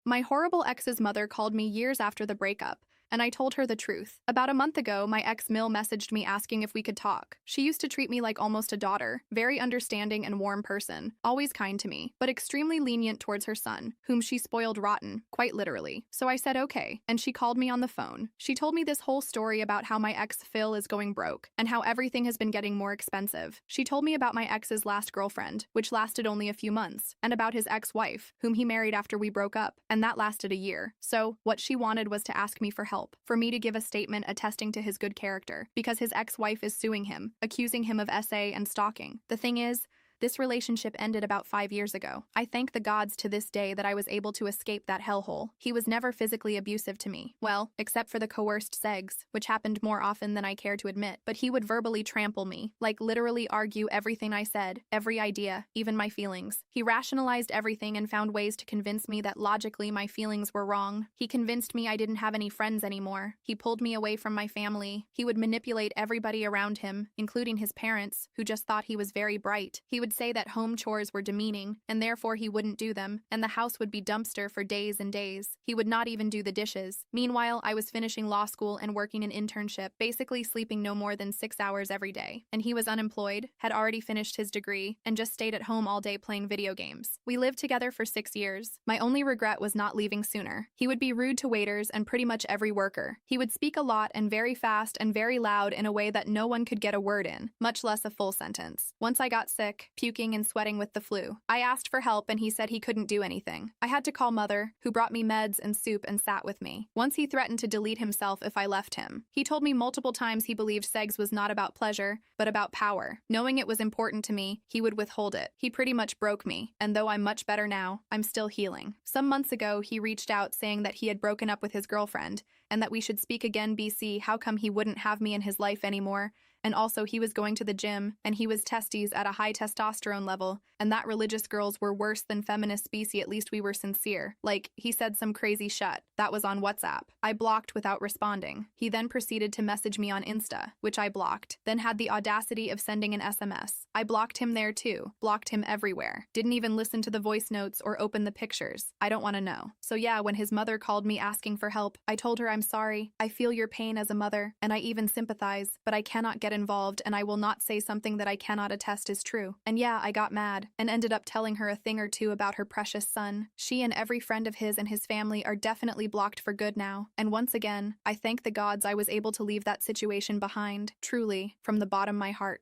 My horrible ex's mother called me years after the breakup, and I told her the truth. About a month ago, my ex Mill messaged me asking if we could talk. She used to treat me like almost a daughter, very understanding and warm person, always kind to me, but extremely lenient towards her son, whom she spoiled rotten, quite literally. So I said okay, and she called me on the phone. She told me this whole story about how my ex Phil is going broke, and how everything has been getting more expensive. She told me about my ex's last girlfriend, which lasted only a few months, and about his ex-wife, whom he married after we broke up, and that lasted a year. So, what she wanted was to ask me for help, for me to give a statement attesting to his good character, because his ex-wife is suing him, accusing him of SA and stalking. The thing is, this relationship ended about 5 years ago. I thank the gods to this day that I was able to escape that hellhole. He was never physically abusive to me. Well, except for the coerced sex, which happened more often than I care to admit. But he would verbally trample me, like literally argue everything I said, every idea, even my feelings. He rationalized everything and found ways to convince me that logically my feelings were wrong. He convinced me I didn't have any friends anymore. He pulled me away from my family. He would manipulate everybody around him, including his parents, who just thought he was very bright. He would say that home chores were demeaning, and therefore he wouldn't do them, and the house would be dumpster for days and days. He would not even do the dishes. Meanwhile, I was finishing law school and working an internship, basically sleeping no more than 6 hours every day. And he was unemployed, had already finished his degree, and just stayed at home all day playing video games. We lived together for 6 years. My only regret was not leaving sooner. He would be rude to waiters and pretty much every worker. He would speak a lot and very fast and very loud in a way that no one could get a word in, much less a full sentence. Once I got sick, puking and sweating with the flu. I asked for help and he said he couldn't do anything. I had to call Mother, who brought me meds and soup and sat with me. Once he threatened to delete himself if I left him. He told me multiple times he believed sex was not about pleasure, but about power. Knowing it was important to me, he would withhold it. He pretty much broke me, and though I'm much better now, I'm still healing. Some months ago, he reached out saying that he had broken up with his girlfriend, and that we should speak again. BC, how come he wouldn't have me in his life anymore? And also he was going to the gym, and he was testes at a high testosterone level, and that religious girls were worse than feminist BC, at least we were sincere. Like, he said some crazy shut. That was on WhatsApp. I blocked without responding. He then proceeded to message me on Insta, which I blocked, then had the audacity of sending an SMS. I blocked him there too, blocked him everywhere. Didn't even listen to the voice notes or open the pictures. I don't want to know. So yeah, when his mother called me asking for help, I told her I'm sorry. I feel your pain as a mother, and I even sympathize, but I cannot get involved, and I will not say something that I cannot attest is true. And yeah, I got mad and ended up telling her a thing or two about her precious son. She and every friend of his and his family are definitely blocked for good now. And once again, I thank the gods I was able to leave that situation behind, truly, from the bottom of my heart.